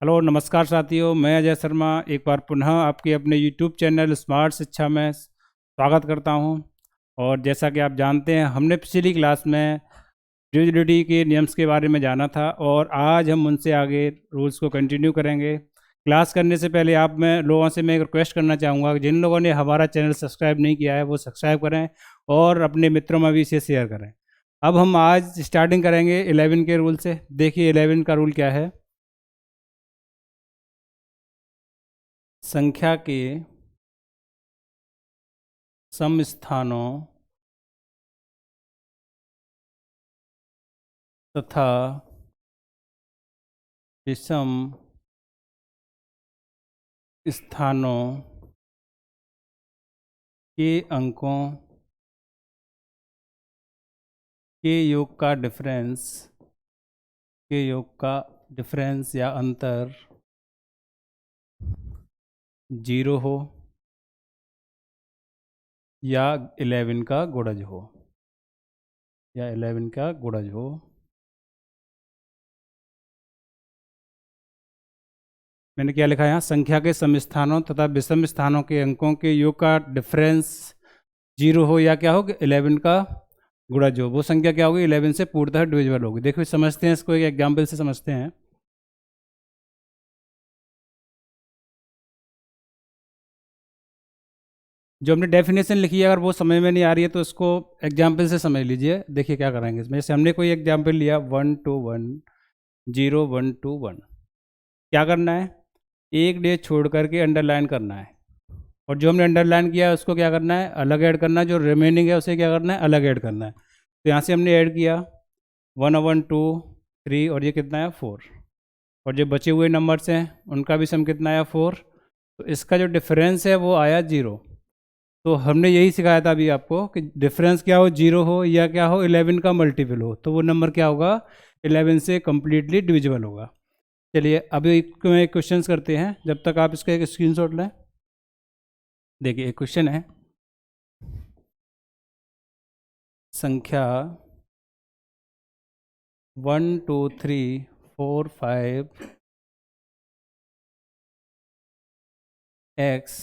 Hello नमस्कार साथियों, मैं अजय शर्मा एक बार पुनः आपके अपने यूट्यूब चैनल स्मार्ट शिक्षा में स्वागत करता हूं। और जैसा कि आप जानते हैं, हमने पिछली क्लास में डिविजिबिलिटी के नियम्स के बारे में जाना था और आज हम उनसे आगे रूल्स को कंटिन्यू करेंगे। क्लास करने से पहले मैं एक रिक्वेस्ट करना चाहूँगा कि जिन लोगों ने हमारा चैनल सब्सक्राइब नहीं किया है वो सब्सक्राइब करें और अपने मित्रों में भी इसे शेयर करें। अब हम आज स्टार्टिंग करेंगे 11 के रूल से। देखिए 11 का रूल क्या है। संख्या के सम स्थानों तथा विषम स्थानों के अंकों के योग का डिफरेंस या अंतर 0 हो या 11 का गुणज हो मैंने क्या लिखा है यहाँ, संख्या के सम स्थानों तथा विषम स्थानों के अंकों के योग का डिफरेंस 0 हो या क्या हो, 11 का गुणज हो। वो संख्या क्या होगी, 11 से पूर्णतः डिविजिबल होगी। देखो समझते हैं इसको, एक एग्जाम्पल से समझते हैं। जो हमने डेफिनेशन लिखी है, अगर वो समझ में नहीं आ रही है तो उसको एग्जाम्पल से समझ लीजिए। देखिए क्या करेंगे इसमें। जैसे हमने कोई एग्जाम्पल लिया 1 2 1 0 1 2 1। क्या करना है, एक डे छोड़ करके अंडरलाइन करना है, और जो हमने अंडरलाइन किया है उसको क्या करना है, अलग ऐड करना है। जो रिमेनिंग है उसे क्या करना है, अलग ऐड करना है। तो यहाँ से हमने ऐड किया 1 1 2 3 और ये कितना है 4, और जो बचे हुए नंबर्स हैं उनका भी सम कितना आया 4। तो इसका जो डिफरेंस है वो आया 0। तो हमने यही सिखाया था अभी आपको कि डिफरेंस क्या हो, 0 हो या क्या हो, 11 का मल्टीपल हो, तो वो नंबर क्या होगा, 11 से कम्प्लीटली डिविजिबल होगा। चलिए अभी एक क्वेश्चन करते हैं, जब तक आप इसका एक स्क्रीनशॉट लें। देखिए एक क्वेश्चन है, संख्या 1 2 3 4 5 x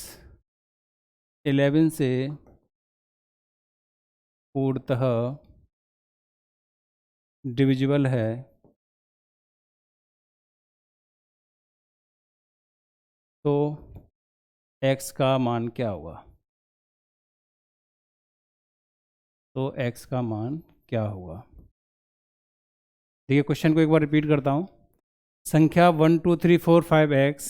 11 से पूर्णतः डिविजिबल है, तो x का मान क्या होगा। x का मान क्या होगा। देखिए क्वेश्चन को एक बार रिपीट करता हूँ। संख्या 1 2 3 4 5 x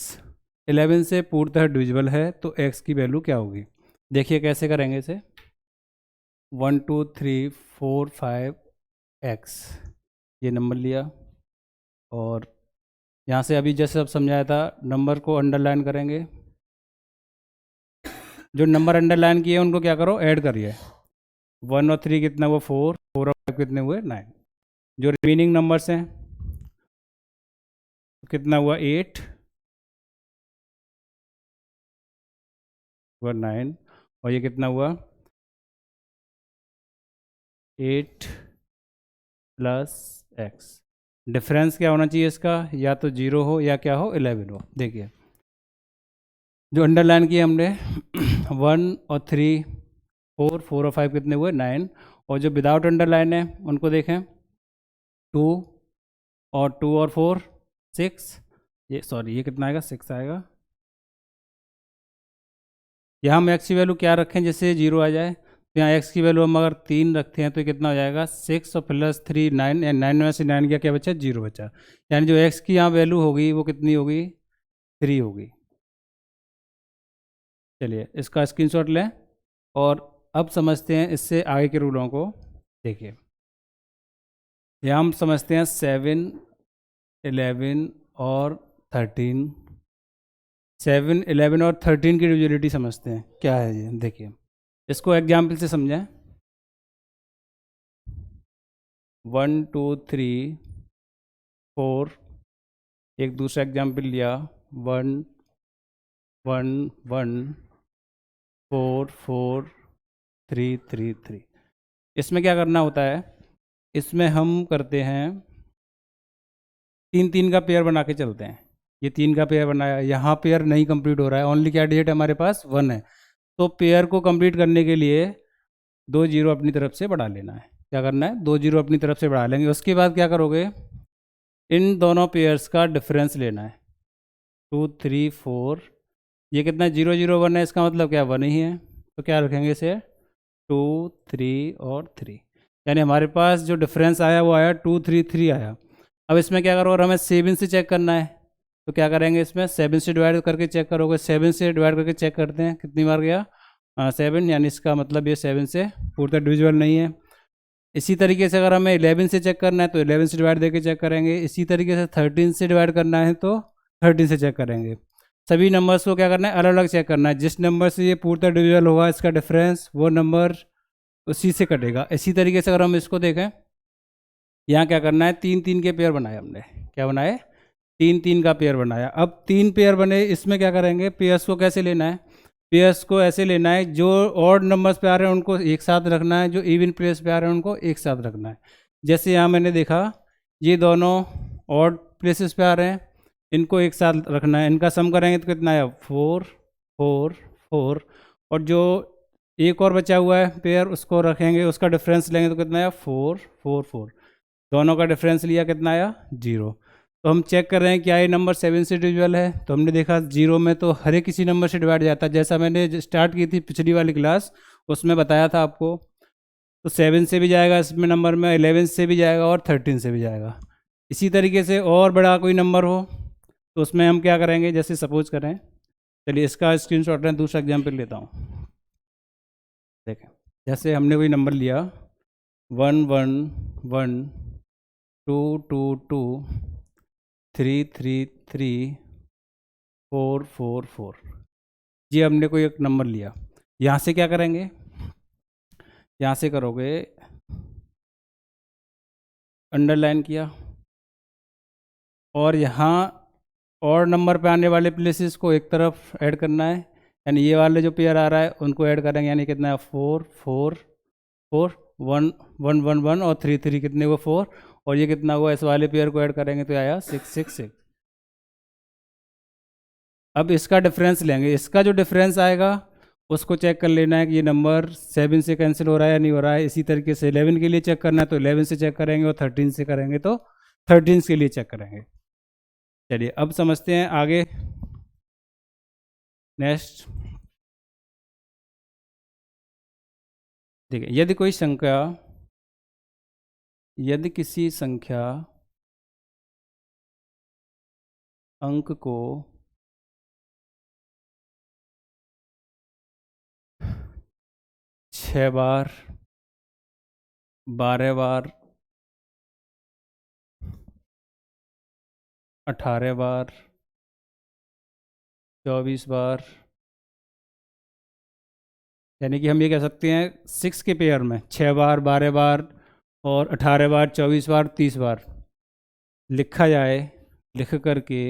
11 से पूर्णतः डिविजिबल है, तो x की वैल्यू क्या होगी। देखिए कैसे करेंगे इसे। 1 2 3 4 5 x ये नंबर लिया, और यहाँ से अभी जैसे अब समझाया था नंबर को अंडरलाइन करेंगे। जो नंबर अंडरलाइन किए उनको क्या करो, ऐड करिए। 1 और 3 कितना हुआ 4, 4 और 5 कितने हुए 9। जो रिमेनिंग नंबर्स हैं कितना हुआ 8 हुआ 9, और ये कितना हुआ 8 प्लस x। डिफरेंस क्या होना चाहिए इसका, या तो 0 हो या क्या हो 11 हो। देखिए जो अंडरलाइन किए हमने 1 और 3 4, 4 और 5 कितने हुए 9, और जो विदाउट अंडरलाइन है उनको देखें 2 और 2 और 4 6। ये कितना आएगा 6 आएगा। यहाँ हम x की वैल्यू क्या रखें जैसे 0 आ जाए, तो यहाँ x की वैल्यू हम अगर 3 रखते हैं तो कितना हो जाएगा 6 और प्लस 3 9, 9 में से 9 गया क्या बचा 0 बचा। यानी जो x की यहाँ वैल्यू होगी वो कितनी होगी 3 होगी। चलिए इसका स्क्रीनशॉट लें और अब समझते हैं इससे आगे के रूलों को। देखिए यहाँ हम समझते हैं 7 11 और 13। 7 11 और 13 की डिविजिबिलिटी समझते हैं क्या है ये। देखिए इसको एग्जाम्पल से समझें। 1 2 3 4, एक दूसरा एग्जाम्पल लिया 1 1 1 4 4 3 3 3। इसमें क्या करना होता है, इसमें हम करते हैं 3 3 का पेयर बना के चलते हैं। ये 3 का पेयर बनाया, यहाँ पेयर नहीं कंप्लीट हो रहा है, ओनली क्या डिजिट हमारे पास 1 है। तो पेयर को कंप्लीट करने के लिए 2 जीरो अपनी तरफ से बढ़ा लेना है। क्या करना है, 2 जीरो अपनी तरफ से बढ़ा लेंगे। उसके बाद क्या करोगे, इन दोनों पेयर्स का डिफरेंस लेना है। 2 3 4, ये कितना 0 0 1 है, इसका मतलब क्या 1 ही है। तो क्या रखेंगे इसे 2 3 और 3, यानी हमारे पास जो डिफरेंस आया वो आया 2 3 3 आया। अब इसमें क्या करोगे, हमें 7 से चेक करना है। तो क्या करेंगे, इसमें 7 से डिवाइड करके चेक करोगे। 7 से डिवाइड करके चेक करते हैं कितनी बार गया 7, यानी इसका मतलब ये 7 से पूर्णतः डिविजिबल नहीं है। इसी तरीके से अगर हमें 11 से चेक करना है तो 11 से डिवाइड देके चेक करेंगे। इसी तरीके से 13 से डिवाइड करना है तो 13 से चेक करेंगे। सभी नंबर्स को क्या करना है, अलग अलग चेक करना है। जिस नंबर से ये पूर्णतः डिविजिबल होगा इसका डिफरेंस, वो नंबर उसी से कटेगा। इसी तरीके से अगर हम इसको देखें, यहाँ क्या करना है, 3 3 के पेयर बनाए हमने। क्या बनाए, 3 3 का पेयर बनाया। अब 3 पेयर बने, इसमें क्या करेंगे, पेयर्स को कैसे लेना है, पेयर्स को ऐसे लेना है, जो ऑड नंबर्स पे आ रहे हैं उनको एक साथ रखना है, जो इवन प्लेस पे आ रहे हैं उनको एक साथ रखना है। जैसे यहाँ मैंने देखा ये दोनों ऑड प्लेसेस पे आ रहे हैं, इनको एक साथ रखना है। इनका सम करेंगे तो कितना आया 4 4 4, और जो एक और बचा हुआ है पेयर उसको रखेंगे, उसका डिफरेंस लेंगे तो कितना आया 4 4 4। दोनों का डिफरेंस लिया, कितना आया 0। तो हम चेक कर रहे हैं क्या ये नंबर 7 से डिविजिबल है। तो हमने देखा 0 में तो हर एक किसी नंबर से डिवाइड जाता है, जैसा मैंने स्टार्ट की थी पिछली वाली क्लास उसमें बताया था आपको। तो 7 से भी जाएगा इसमें नंबर में, 11 से भी जाएगा और 13 से भी जाएगा। इसी तरीके से और बड़ा कोई नंबर हो तो उसमें हम क्या करेंगे, जैसे सपोज करें, चलिए इसका स्क्रीनशॉट लें, दूसरा एग्जाम्पल लेता हूँ। देखें, जैसे हमने कोई नंबर लिया 1 1 1 2 2 2 3 3 3 4 4 4, ये हमने कोई एक नंबर लिया। यहाँ से क्या करेंगे, यहाँ से करोगे अंडरलाइन किया, और यहाँ और नंबर पे आने वाले प्लेसेस को एक तरफ ऐड करना है, यानी ये वाले जो पेयर आ रहा है उनको ऐड करेंगे, यानी कितना है 4 4 4 1 1 1 1 और 3 3, कितने वो 4, और ये कितना हुआ, इस वाले पेयर को ऐड करेंगे तो आया 6 6 6। अब इसका डिफरेंस लेंगे, इसका जो डिफरेंस आएगा उसको चेक कर लेना है कि ये नंबर 7 से कैंसिल हो रहा है या नहीं हो रहा है। इसी तरीके से 11 के लिए चेक करना है तो 11 से चेक करेंगे, और 13 से करेंगे तो 13 के लिए चेक करेंगे। चलिए अब समझते हैं आगे। नेक्स्ट देखिए, यदि किसी संख्या अंक को 6 बार 12 बार 18 बार 24 बार, यानी कि हम ये कह सकते हैं 6 के पेयर में 6 बार 12 बार और 18 बार 24 बार 30 बार लिखा जाए, लिख करके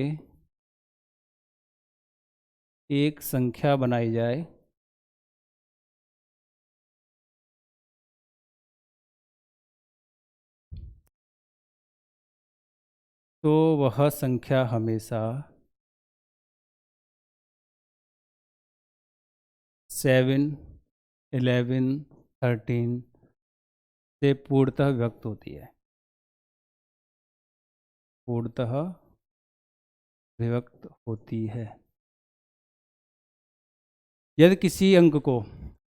एक संख्या बनाई जाए, तो वह संख्या हमेशा 7 11 13 से पूर्णतः व्यक्त होती है, पूर्णतः विभक्त होती है। यदि किसी अंक को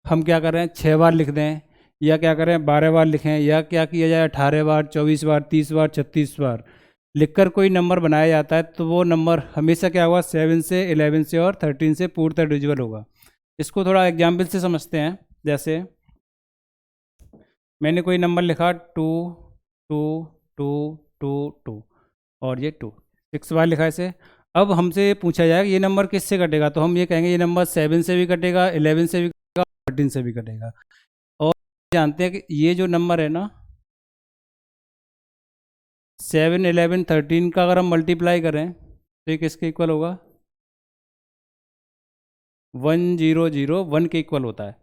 हम क्या करें 6 बार लिख दें, या क्या करें 12 बार लिखें, या क्या किया जाए 18 बार 24 बार 30 बार 36 बार लिखकर कोई नंबर बनाया जाता है, तो वो नंबर हमेशा क्या होगा 7 से 11 से और 13 से पूर्णतः डिविजिबल होगा। इसको थोड़ा एग्जाम्पल से समझते हैं। जैसे मैंने कोई नंबर लिखा 2 2 2 2 2 और ये 2 6 बार लिखा इसे। अब हमसे पूछा जाएगा ये नंबर किससे कटेगा, तो हम ये कहेंगे ये नंबर 7 से भी कटेगा, 11 से भी कटेगा, 13 से भी कटेगा। और जानते हैं कि ये जो नंबर है ना 7 11 13 का अगर हम मल्टीप्लाई करें तो ये किसके इक्वल होगा, 1 0 0 1 के इक्वल होता है।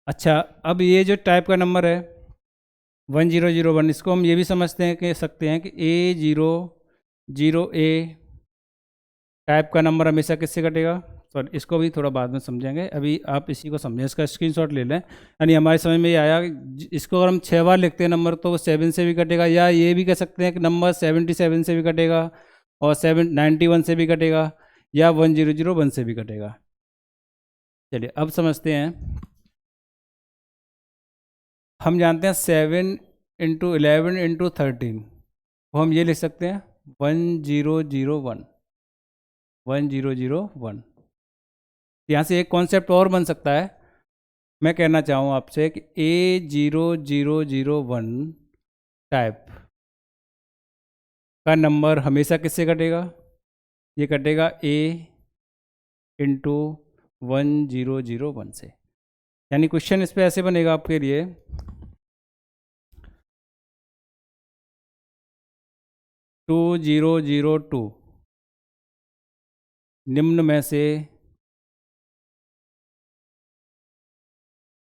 अच्छा, अब ये जो टाइप का नंबर है 1 0 0 1, इसको हम ये भी समझते हैं कि सकते हैं कि A 0 0 A टाइप का नंबर हमेशा किससे कटेगा, सॉरी इसको भी थोड़ा बाद में समझेंगे, अभी आप इसी को समझें, इसका स्क्रीनशॉट ले लें। यानी हमारे समझ में ये आया, इसको अगर हम 6 बार लिखते हैं नंबर तो वो 7 से भी कटेगा, या ये भी कह सकते हैं कि नंबर 77 से भी कटेगा और 791 से भी कटेगा, या 1001 से भी कटेगा। चलिए अब समझते हैं। हम जानते हैं 7 × 11 × 13, वो हम ये लिख सकते हैं 1001, 1001। यहाँ से एक कॉन्सेप्ट और बन सकता है, मैं कहना चाहूँ आपसे कि A0001 टाइप का नंबर हमेशा किससे कटेगा, ये कटेगा A × 1001 से। यानी क्वेश्चन इस पे ऐसे बनेगा आपके लिए, टू 2002 निम्न में से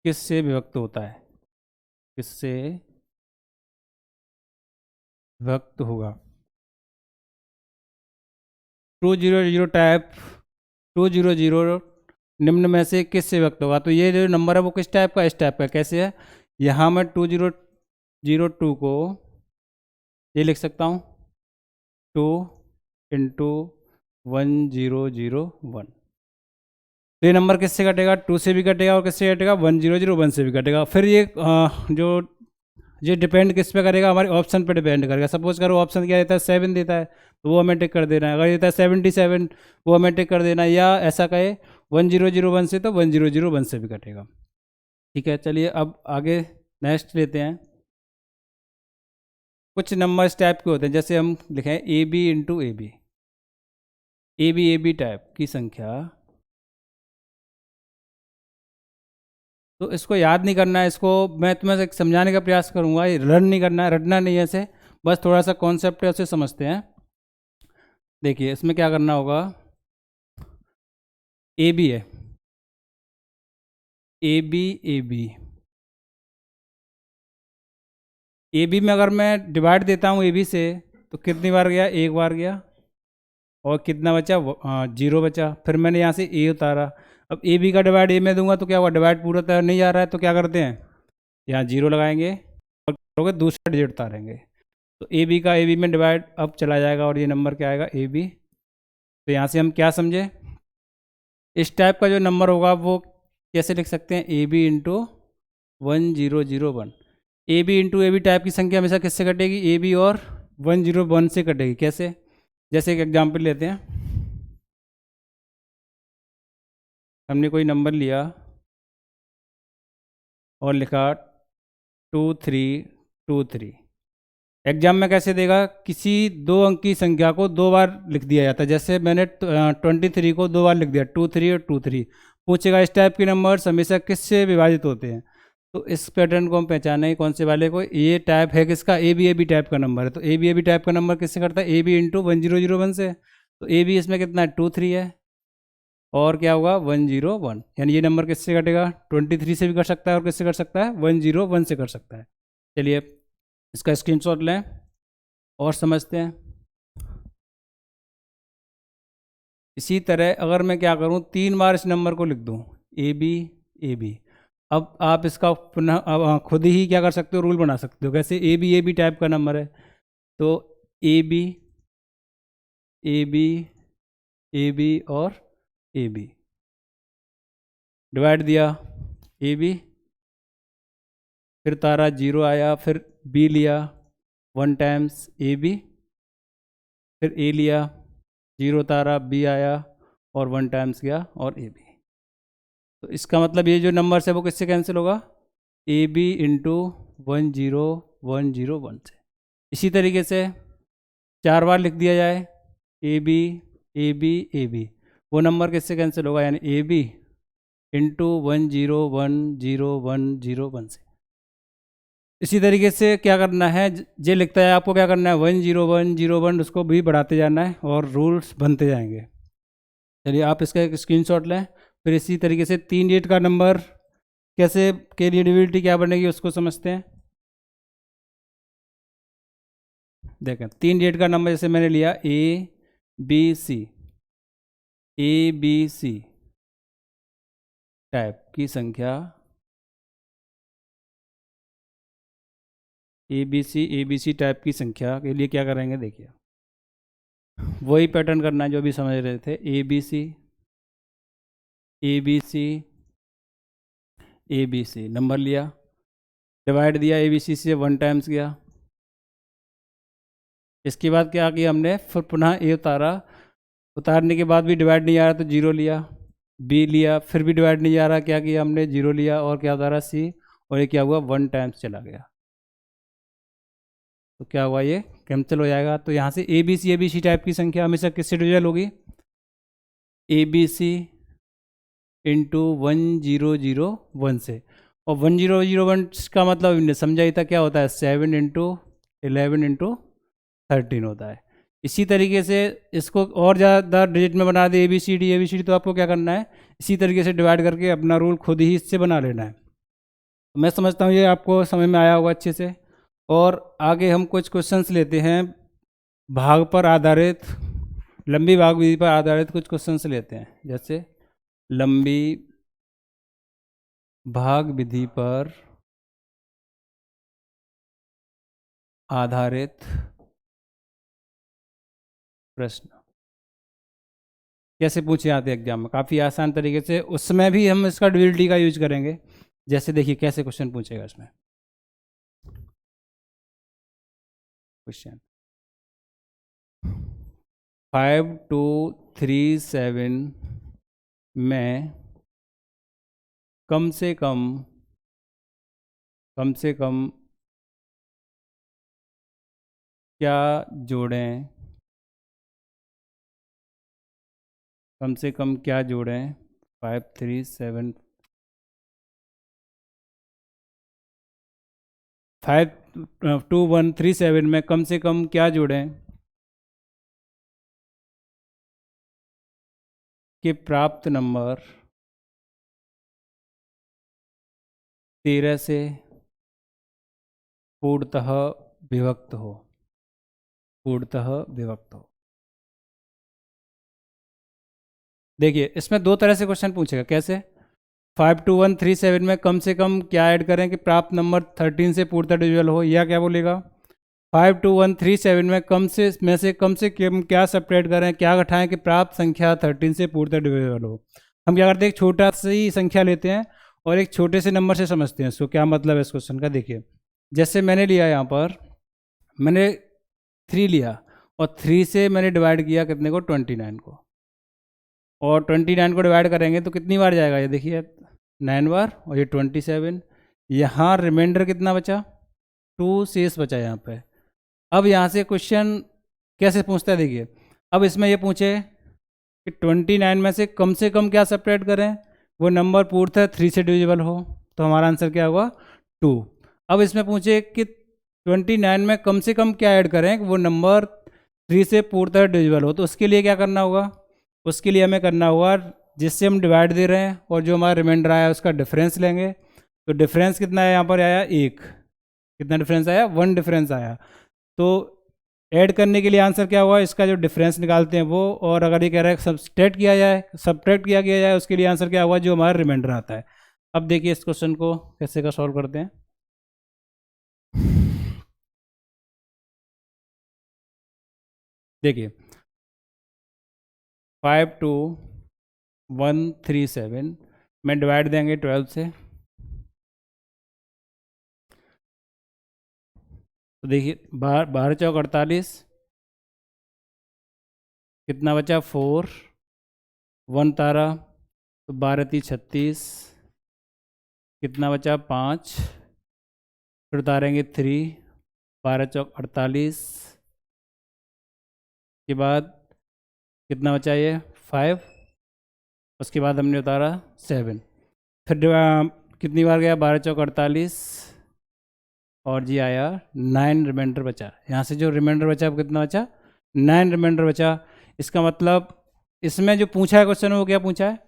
किससे विभक्त होता है, किससे विभक्त होगा। 200 टाइप 200 निम्न में से किससे विभक्त होगा, तो ये जो नंबर है वो किस टाइप का, इस टाइप का। कैसे है, यहाँ मैं 2002 को ये लिख सकता हूँ 2 × 1001, तो ये नंबर किससे कटेगा, 2 से भी कटेगा और किससे कटेगा, 1001 से भी कटेगा। फिर ये जो ये डिपेंड किस पे करेगा, हमारे ऑप्शन पे डिपेंड करेगा। सपोज करो ऑप्शन क्या देता है, 7 देता है तो वो हमें टिक कर देना है, अगर देता है 77 वो हमें टिक कर देना है, या ऐसा कहे 1001 से तो 1001 से भी कटेगा। ठीक है, चलिए अब आगे नेक्स्ट लेते हैं। कुछ नंबर इस टाइप के होते हैं, जैसे हम लिखें AB × AB, AB टाइप की संख्या, तो इसको याद नहीं करना है, इसको मैं तुम्हें समझाने का प्रयास करूंगा, ये लर्न नहीं करना है, रटना नहीं है इसे, बस थोड़ा सा कॉन्सेप्ट है उसे समझते हैं। देखिए इसमें क्या करना होगा, AB है, AB में अगर मैं डिवाइड देता हूँ AB से तो कितनी बार गया, एक बार गया, और कितना बचा, 0 बचा। फिर मैंने यहाँ से A उतारा, अब AB का डिवाइड A में दूंगा तो क्या हुआ, डिवाइड पूरा तरह नहीं आ रहा है, तो क्या करते हैं, यहाँ 0 लगाएंगे और करोगे दूसरा डिजिट उतारेंगे, तो AB का AB में डिवाइड अब चला जाएगा और ये नंबर क्या आएगा, AB। तो यहाँ से हम क्या समझे, इस टाइप का जो नंबर होगा वो कैसे लिख सकते हैं, AB × 1001। AB × AB टाइप की संख्या हमेशा किससे कटेगी, AB और 101 से कटेगी। कैसे, जैसे एक एग्जांपल लेते हैं, हमने कोई नंबर लिया और लिखा 2323। एग्जाम में कैसे देगा, किसी 2 अंक की संख्या को 2 बार लिख दिया जाता है, जैसे मैंने 23 को 2 बार लिख दिया, 23 और 23। पूछेगा इस टाइप के नंबर्स हमेशा किससे विभाजित होते हैं, तो इस पैटर्न को हम पहचाने कौन से वाले को, ये टाइप है किसका, AB टाइप का नंबर है, तो AB टाइप का नंबर किससे करता है, AB × 1001 से, तो AB इसमें कितना है, 23 है, और क्या होगा 101, यानी ये नंबर किससे कटेगा, 23 से भी कर सकता है और किससे कर सकता है, 101 से कर सकता है। चलिए इसका स्क्रीनशॉट लें और समझते हैं। इसी तरह अगर मैं क्या करूं, 3 बार इस नंबर को लिख दूं, AB, अब आप इसका पुनः अब खुद ही क्या कर सकते हो, रूल बना सकते हो। कैसे, AB टाइप का नंबर है तो AB और AB डिवाइड दिया, AB फिर तारा 0 आया, फिर B लिया 1 टाइम्स AB, फिर A लिया 0 तारा, B आया और 1 टाइम्स गया और AB। तो इसका मतलब ये जो नंबर है वो किससे कैंसिल होगा, AB × 10101 से। इसी तरीके से 4 बार लिख दिया जाए AB, वो नंबर किससे कैंसिल होगा, यानी AB × 1010101 से। इसी तरीके से क्या करना है, जे लिखता है आपको क्या करना है, 10101 उसको भी बढ़ाते जाना है और रूल्स बनते जाएंगे। चलिए आप इसका एक स्क्रीनशॉट लें। फिर इसी तरीके से 3 डिजिट का नंबर कैसे के लिए डिविजिबिलिटी क्या बनेगी उसको समझते हैं। देखें 3 डिजिट का नंबर जैसे मैंने लिया ABC, ABC टाइप की संख्या, ABC टाइप की संख्या के लिए क्या करेंगे, देखिए वही पैटर्न करना है जो अभी समझ रहे थे। ABC नंबर लिया, डिवाइड दिया ABC से 1 टाइम्स गया। इसके बाद क्या किया हमने, फिर पुनः A उतारा, उतारने के बाद भी डिवाइड नहीं आ रहा तो 0 लिया, B लिया, फिर भी डिवाइड नहीं आ रहा, क्या किया हमने, 0 लिया, और क्या उतारा C, और ये क्या हुआ 1 टाइम्स चला गया। तो क्या हुआ, ये कैंसिल हो जाएगा। तो यहाँ से ABC टाइप की संख्या हमेशा किससे डिविजल होगी, ABC इंटू 1001 से। और 1001 का मतलब हमने समझा ही था क्या होता है, 7 इंटू 11 इंटू 13 होता है। इसी तरीके से इसको और ज़्यादा डिजिट में बना दे ABCD, तो आपको क्या करना है, इसी तरीके से डिवाइड करके अपना रूल खुद ही इससे बना लेना है। मैं समझता हूँ ये आपको समझ में आया होगा अच्छे से। और आगे हम कुछ क्वेश्चंस लेते हैं, भाग पर आधारित, लंबी भाग विधि पर आधारित कुछ क्वेश्चंस लेते हैं। जैसे लंबी भाग विधि पर आधारित प्रश्न कैसे पूछे आते हैं एग्जाम में, काफ़ी आसान तरीके से। उसमें भी हम इसका ड्यूअलिटी का यूज करेंगे। जैसे देखिए कैसे क्वेश्चन पूछेगा इसमें। क्वेश्चन 5237 में कम से कम क्या जोड़ें, कम से कम क्या जोड़ें, 52137 में कम से कम क्या जोड़ें कि प्राप्त नंबर 13 से पूर्णतः विभक्त हो, देखिए इसमें दो तरह से क्वेश्चन पूछेगा। कैसे, 52137 में कम से कम क्या ऐड करें कि प्राप्त नंबर 13 से पूर्णतः डिविजिबल हो, या क्या बोलेगा 52137 में कम से कम क्या सेपरेट करें, क्या घटाएं कि प्राप्त संख्या 13 से पूर्णतः डिविजिबल हो। हम क्या करते हैं, एक छोटा सी संख्या लेते हैं और एक छोटे से नंबर से समझते हैं इसको क्या मतलब है इस क्वेश्चन का। देखिए जैसे मैंने लिया यहाँ पर, मैंने 3 लिया और 3 से मैंने डिवाइड किया कितने को, 29 को, और 29 को डिवाइड करेंगे तो कितनी बार जाएगा, ये देखिए 9 बार, और ये 27। यहाँ रिमाइंडर कितना बचा, 2 शेष बचा यहाँ पे। अब यहाँ से क्वेश्चन कैसे पूछता है, देखिए अब इसमें ये पूछे कि 29 में से कम क्या सेपरेट करें, वो नंबर पूर्णतः 3 से डिविजिबल हो, तो हमारा आंसर क्या हुआ 2। अब इसमें पूछे कि 29 में कम से कम क्या ऐड करें वो नंबर 3 से पूर्णतः डिविजिबल हो, तो उसके लिए क्या करना होगा, उसके लिए हमें करना होगा जिससे हम डिवाइड दे रहे हैं और जो हमारा रिमाइंडर आया उसका डिफरेंस लेंगे। तो डिफरेंस कितना है यहाँ पर आया, 1। कितना डिफरेंस आया, 1 डिफरेंस आया। तो ऐड करने के लिए आंसर क्या हुआ, इसका जो डिफरेंस निकालते हैं वो, और अगर ये कह रहा है सब्ट्रैक्ट किया जाए उसके लिए आंसर क्या हुआ, जो हमारा रिमाइंडर आता है। अब देखिए इस क्वेश्चन को कैसे का सॉल्व करते हैं। देखिए 52137 में डिवाइड देंगे 12 से, तो देखिए 12 चौक 48, कितना बचा 4, 1 तारा, तो 12 × 36, कितना बचा 5, फिर उतारेंगे 3, 12 चौक 48 के बाद कितना बचा ये 5, उसके बाद हमने उतारा 7, फिर कितनी बार गया 12 चौक 48, और जी आया 9 रिमाइंडर बचा। यहाँ से जो रिमाइंडर बचा अब कितना बचा, 9 रिमाइंडर बचा। इसका मतलब इसमें जो पूछा है क्वेश्चन वो क्या पूछा है,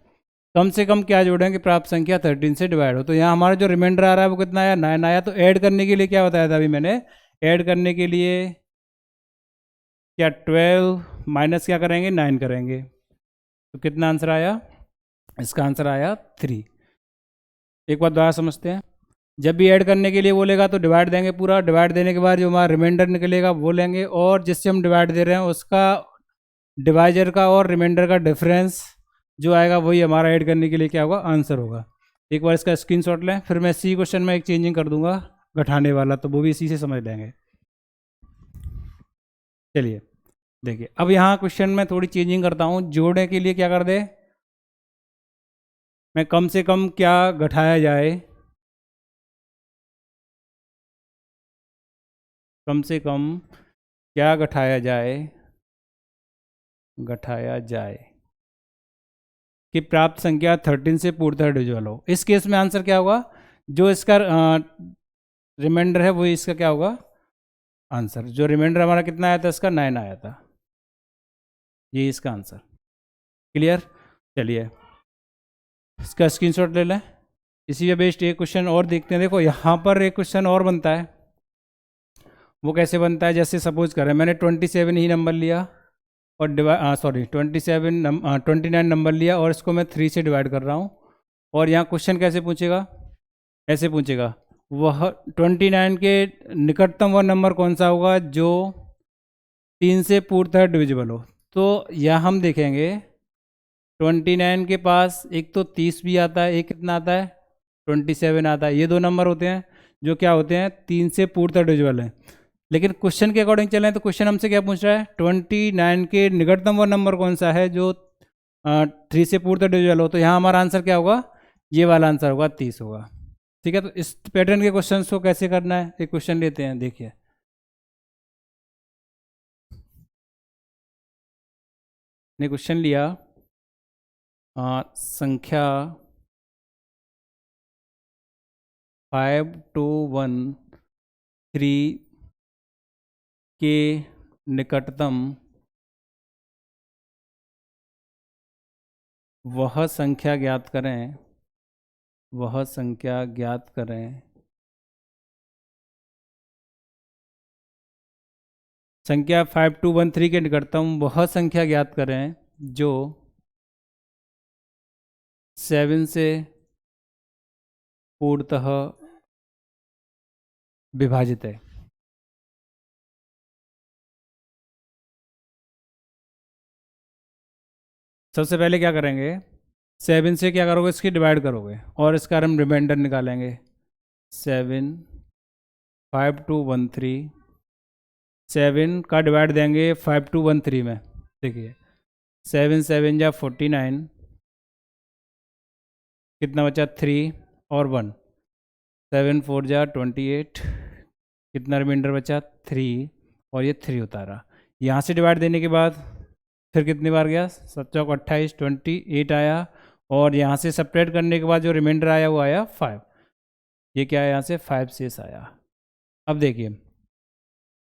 कम से कम क्या जोड़ें कि प्राप्त संख्या 13 से डिवाइड हो। तो यहाँ हमारा जो रिमाइंडर आ रहा है वो कितना आया, 9 आया। तो ऐड करने के लिए क्या बताया था अभी मैंने, ऐड करने के लिए क्या 12 माइनस क्या करेंगे, 9 करेंगे। तो कितना आंसर आया? इसका आंसर आया 3। एक बार दोबारा समझते हैं। जब भी ऐड करने के लिए बोलेगा तो डिवाइड देंगे पूरा, डिवाइड देने के बाद जो हमारा रिमाइंडर निकलेगा वो लेंगे, और जिससे हम डिवाइड दे रहे हैं उसका डिवाइजर का और रिमाइंडर का डिफरेंस जो आएगा वही हमारा ऐड करने के लिए क्या होगा? आंसर होगा। एक बार इसका स्क्रीनशॉट लें, फिर मैं सी क्वेश्चन में एक चेंजिंग कर दूंगा घटाने वाला, तो वो भी इसी से समझ लेंगे। चलिए देखिए, अब यहाँ क्वेश्चन में थोड़ी चेंजिंग करता हूँ। जोड़ने के लिए क्या कर दे, मैं कम से कम क्या घटाया जाए, कम से कम क्या घटाया जाए, घटाया जाए कि प्राप्त संख्या 13 से पूर्णतः डिविजिबल हो। इस केस में आंसर क्या होगा? जो इसका रिमाइंडर है वही इसका क्या होगा? आंसर। जो रिमाइंडर हमारा कितना आया था? इसका 9 आया था, ये इसका आंसर। क्लियर? चलिए इसका स्क्रीनशॉट ले लें। इसी पे बेस्ड एक क्वेश्चन और देखते हैं। देखो यहाँ पर एक क्वेश्चन और बनता है, वो कैसे बनता है? जैसे सपोज करें मैंने 27 ही नंबर लिया और 29 नंबर लिया और इसको मैं 3 से डिवाइड कर रहा हूँ, और यहाँ क्वेश्चन कैसे पूछेगा? ऐसे पूछेगा, वह 29 के निकटतम वह नंबर कौन सा होगा जो 3 से पूर्णतः डिविजिबल हो। तो यहाँ हम देखेंगे 29 के पास एक तो 30 भी आता है, एक कितना आता है? 27 आता है। ये दो नंबर होते हैं जो क्या होते हैं? 3 से पूर्णतः डिविजिबल है। लेकिन क्वेश्चन के अकॉर्डिंग चलें तो क्वेश्चन हमसे क्या पूछ रहा है? 29 के निकटतम वो नंबर कौन सा है जो 3 से पूर्णतः डिविजिबल हो। तो यहाँ हमारा आंसर क्या होगा? ये वाला आंसर होगा, 30 होगा। ठीक है, तो इस पैटर्न के क्वेश्चन को कैसे करना है, एक क्वेश्चन लेते हैं। देखिए ने क्वेश्चन लिया, संख्या 5213 के निकटतम वह संख्या ज्ञात करें, वह संख्या ज्ञात करें। संख्या 5213 के निकटतम वह संख्या ज्ञात करें जो 7 से पूर्णतः विभाजित है। सबसे पहले क्या करेंगे? 7 से क्या करोगे? इसकी डिवाइड करोगे और इसका हम रिमाइंडर निकालेंगे। 7 5213, 7 का डिवाइड देंगे 5213 में। देखिए 7 7 जा 49, कितना बचा? 3 और 1, 7 4 जा 28, कितना रिमाइंडर बचा? 3, और ये 3 उतारा। यहाँ से डिवाइड देने के बाद फिर कितनी बार गया? 7 चौक 28, 28 आया, और यहाँ से सेपरेट करने के बाद जो रिमाइंडर आया वो आया 5। ये क्या है? यहाँ से 5 शेष आया। अब देखिए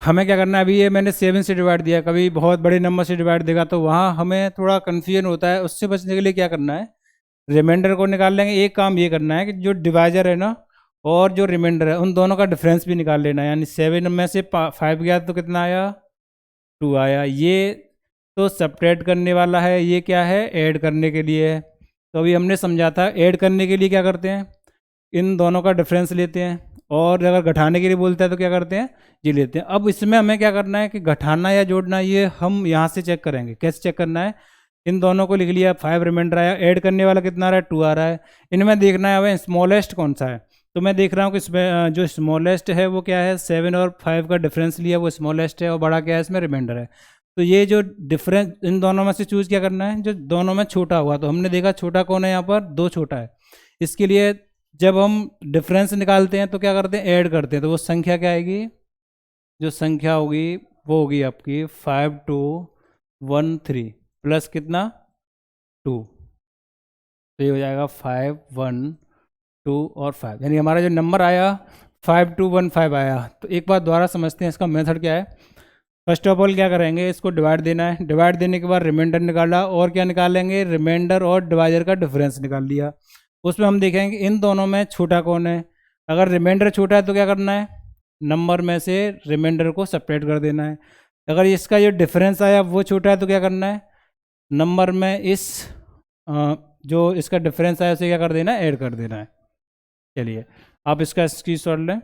हमें क्या करना है, अभी ये मैंने 7 से डिवाइड दिया, कभी बहुत बड़े नंबर से डिवाइड देगा तो वहाँ हमें थोड़ा कन्फ्यूजन होता है। उससे बचने के लिए क्या करना है? रिमाइंडर को निकाल लेंगे। एक काम ये करना है कि जो डिवाइजर है ना और जो रिमाइंडर है उन दोनों का डिफरेंस भी निकाल लेना है। यानी 7 में से 5 गया तो कितना आया? 2 आया। ये तो सेपरेट करने वाला है, ये क्या है? ऐड करने के लिए है। तो अभी हमने समझा था ऐड करने के लिए क्या करते हैं? इन दोनों का डिफरेंस लेते हैं, और अगर घटाने के लिए बोलता है तो क्या करते हैं? ये लेते हैं। अब इसमें हमें क्या करना है कि घटाना या जोड़ना ये हम यहाँ से चेक करेंगे। कैसे चेक करना है? इन दोनों को लिख लिया, 5 रिमाइंडर आया, ऐड करने वाला कितना आ रहा है? 2 आ रहा है। इनमें देखना है हमें स्मॉलेस्ट कौन सा है। तो मैं देख रहा हूँ कि इसमें जो स्मॉलेस्ट है वो क्या है? 7 और 5 का डिफरेंस लिया वो स्मॉलेस्ट है, और बड़ा क्या है? इसमें रिमाइंडर है। तो ये जो डिफरेंस इन दोनों में से चूज़ क्या करना है? जो दोनों में छोटा हुआ। तो हमने देखा छोटा कौन है यहाँ पर? 2 छोटा है। इसके लिए जब हम डिफरेंस निकालते हैं तो क्या करते हैं? ऐड करते हैं। तो वो संख्या क्या आएगी? जो संख्या होगी वो होगी आपकी 5213 प्लस कितना? 2। तो ये हो जाएगा 5 1 2 और 5, यानी हमारा जो नंबर आया 5215 आया। तो एक बार दोबारा समझते हैं इसका मेथड क्या है। फर्स्ट ऑफ ऑल क्या करेंगे? इसको डिवाइड देना है। डिवाइड देने के बाद रिमाइंडर निकाला, और क्या निकालेंगे? रिमाइंडर और डिवाइजर का डिफरेंस निकाल लिया। उसमें हम देखेंगे इन दोनों में छोटा कौन है। अगर रिमाइंडर छोटा है तो क्या करना है? नंबर में से रिमाइंडर को सेपरेट कर देना है। अगर इसका जो डिफरेंस आया वो छोटा है तो क्या करना है? नंबर में इस जो इसका डिफरेंस है उसे क्या कर देना है, ऐड कर देना है। चलिए आप इसका स्क्रीनशॉट लें।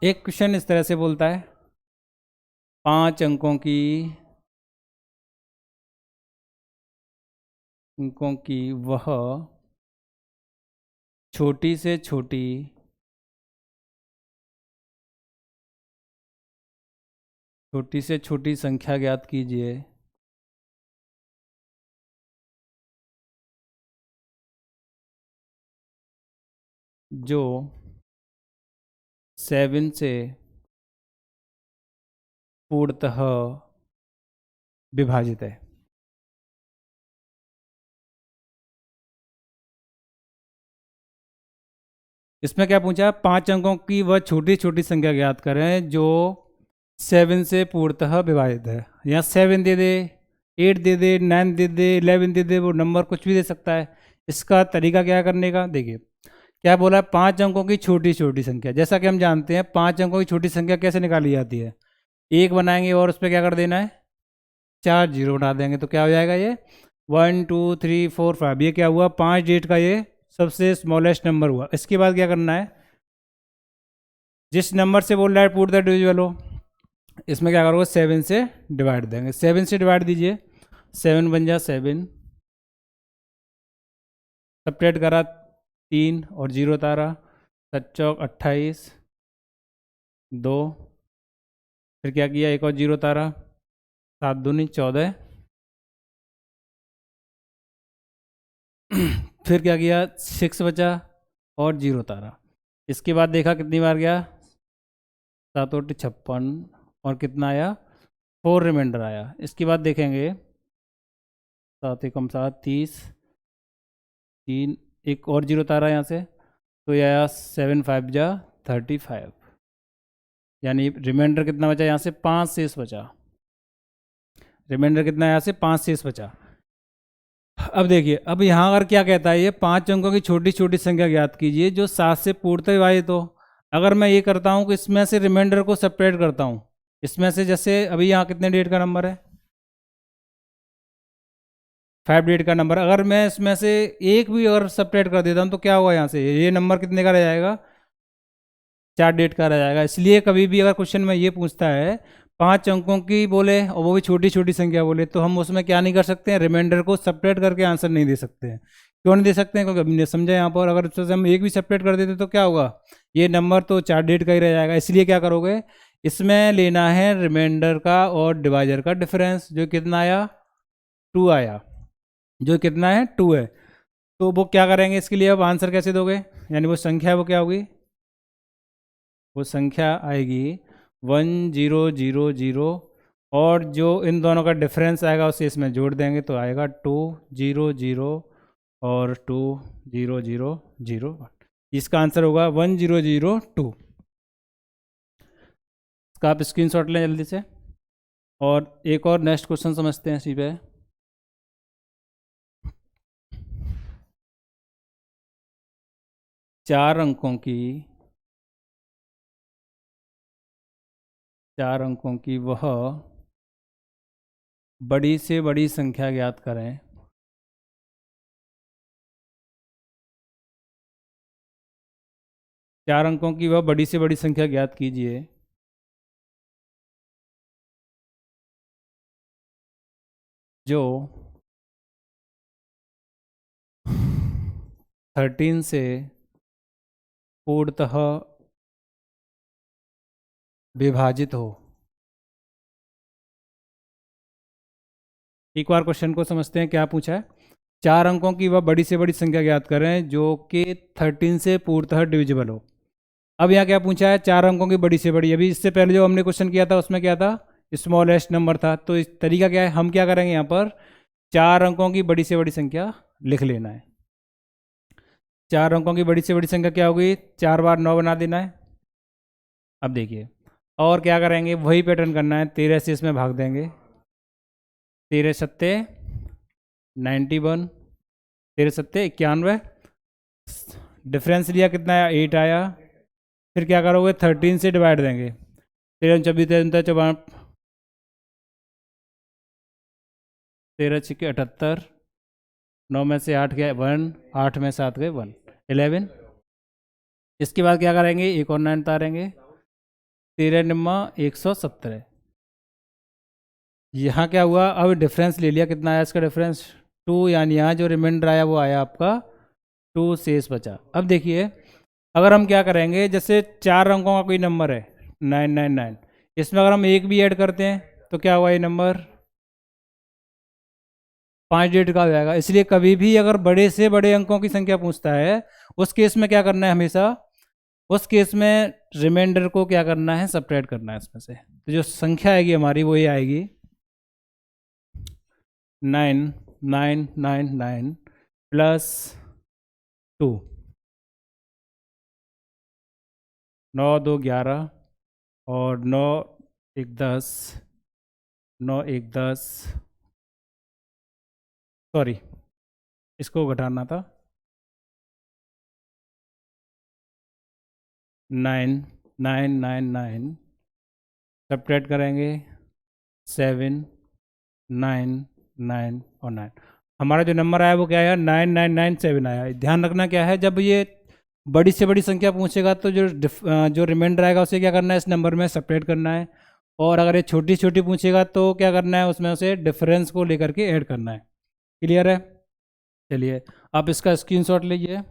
एक क्वेश्चन इस तरह से बोलता है 5 अंकों की वह छोटी से छोटी संख्या ज्ञात कीजिए जो 7 से पूर्णतः विभाजित है। इसमें क्या पूछा, 5 अंकों की वह छोटी संख्या ज्ञात करें जो 7 से पूर्णतः विभाजित है। यहाँ 7 दे दे, 8 दे दे, 9 दे दे, 11 दे दे, वो नंबर कुछ भी दे सकता है। इसका तरीका क्या करने का, देखिए क्या बोला है, 5 अंकों की छोटी संख्या। जैसा कि हम जानते हैं 5 अंकों की छोटी संख्या कैसे निकाली जाती है, एक बनाएंगे और उस पर क्या कर देना है, 4 जीरो बना देंगे तो क्या हो जाएगा, ये 1 2 3 4 5। ये क्या हुआ, 5 डिजिट का ये सबसे स्मॉलेस्ट नंबर हुआ। इसके बाद क्या करना है, जिस नंबर से बोल रहा है पुट द डिविजिबल हो, इसमें क्या करोगे, 7 से डिवाइड देंगे। 7 से डिवाइड दीजिए, 7 बन जा 7, सपरेट करा 3 और 0 तारा, 7 चौक 28, 2, फिर क्या किया, एक और 0 तारा, 7 दूनी 14, फिर क्या किया, 6 बचा और 0 तारा। इसके बाद देखा कितनी बार गया, 7 और 56 और कितना आया, 4 रिमाइंडर आया। इसके बाद देखेंगे 7 एकम 7 30, 3 एक और 0 तारा यहाँ से, तो ये आया 7 5 जा 35, यानी रिमाइंडर कितना बचा, यहाँ से 5 शेष बचा। रिमाइंडर कितना यहाँ से 5 शेष बचा। अब देखिए, अब यहाँ अगर क्या कहता है, ये 5 अंकों की छोटी संख्या ज्ञात कीजिए जो 7 से पूर्णतः विभाजित हो। अगर मैं ये करता हूँ कि इसमें से रिमाइंडर को सेपरेट करता हूँ, इसमें से जैसे अभी यहाँ कितने डेट का नंबर है, 5 डेट का नंबर, अगर मैं इसमें से एक भी अगर सेपरेट कर देता हूँ तो क्या होगा, यहाँ से ये नंबर कितने का रह जाएगा, 4 डेट का रह जाएगा। इसलिए कभी भी अगर क्वेश्चन में ये पूछता है 5 अंकों की बोले और वो भी छोटी संख्या बोले, तो हम उसमें क्या नहीं कर सकते हैं, रिमाइंडर को सेपरेट करके आंसर नहीं दे सकते हैं। क्यों नहीं दे सकते हैं, क्योंकि हमने समझा यहाँ पर अगर उससे हम एक भी सेपरेट कर देते तो क्या होगा, ये नंबर तो 4 डेट का ही रह जाएगा। इसलिए क्या करोगे, इसमें लेना है रिमाइंडर का और डिवाइजर का डिफरेंस, जो कितना आया, 2 आया, जो कितना है 2 है। तो वो क्या करेंगे, इसके लिए अब आंसर कैसे दोगे, यानी वो संख्या है वो क्या होगी, वो संख्या आएगी 1000, और जो इन दोनों का डिफरेंस आएगा उसे इसमें जोड़ देंगे तो आएगा 200 और 2000, इसका आंसर होगा 1002। इसका आप स्क्रीनशॉट लें जल्दी से, और एक और नेक्स्ट क्वेश्चन समझते हैं इसी पे। चार अंकों की वह बड़ी से बड़ी संख्या ज्ञात करें चार अंकों की वह बड़ी से बड़ी संख्या ज्ञात कीजिए जो 13 से पूर्णतः विभाजित हो। एक बार क्वेश्चन को समझते हैं, क्या पूछा है, 4 अंकों की वह बड़ी से बड़ी संख्या ज्ञात करें जो कि 13 से पूर्णतः डिविजिबल हो। अब यहाँ क्या पूछा है, 4 अंकों की बड़ी से बड़ी। अभी इससे पहले जो हमने क्वेश्चन किया था उसमें क्या था, स्मॉलेस्ट नंबर था। तो इस तरीका क्या है, हम क्या करेंगे, यहाँ पर 4 अंकों की बड़ी से बड़ी संख्या लिख लेना है। 4 अंकों की बड़ी से बड़ी संख्या क्या होगी, 4 बार 9 बना देना है। अब देखिए और क्या करेंगे, वही पैटर्न करना है, 13 से इसमें भाग देंगे, 13 सत्ते 91, 13 सत्ते 91, डिफरेंस लिया कितना आया, 8 आया। फिर क्या करोगे, 13 से डिवाइड देंगे, 13 24 13 चौवन 13 छिके 78, 9 में से 8 गए 1, 8 में 7 गए 1, 11। इसके बाद क्या करेंगे, एक और 9 उतारेंगे, 13 निम्मा 117। यहाँ क्या हुआ, अब डिफरेंस ले लिया, कितना आया इसका डिफरेंस 2, यानी यहाँ जो रिमाइंडर आया वो आया आपका 2 शेष बचा। अब देखिए अगर हम क्या करेंगे, जैसे 4 अंकों का कोई नंबर है 999, इसमें अगर हम एक भी ऐड करते हैं तो क्या हुआ, ये नंबर 5 डिजिट का हो जाएगा। इसलिए कभी भी अगर बड़े से बड़े अंकों की संख्या पूछता है उस केस में क्या करना है, हमेशा उस केस में रिमाइंडर को क्या करना है, सब्ट्रैक्ट करना है इसमें से। तो जो संख्या आएगी हमारी वो ये आएगी 9999 प्लस 2, 9 2 11 और 9 1 10, 9 1 10, सॉरी इसको घटाना था, 9999 सब्ट्रैक्ट करेंगे 7 9 9 और 9, हमारा जो नंबर आया वो क्या आया, 9997 आया। ध्यान रखना क्या है, जब ये बड़ी से बड़ी संख्या पूछेगा तो जो रिमाइंडर आएगा उसे क्या करना है, इस नंबर में सब्ट्रैक्ट करना है, और अगर ये छोटी छोटी पूछेगा तो क्या करना है, उसमें उसे डिफरेंस को लेकर के ऐड करना है। क्लियर है? चलिए आप इसका स्क्रीनशॉट लीजिए।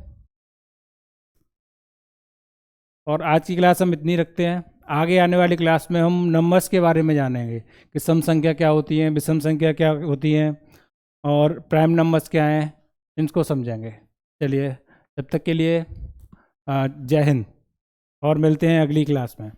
और आज की क्लास हम इतनी रखते हैं, आगे आने वाली क्लास में हम नंबर्स के बारे में जानेंगे कि सम संख्या क्या होती है, विषम संख्या क्या होती हैं, और प्राइम नंबर्स क्या हैं, इनको समझेंगे। चलिए तब तक के लिए जय हिंद, और मिलते हैं अगली क्लास में।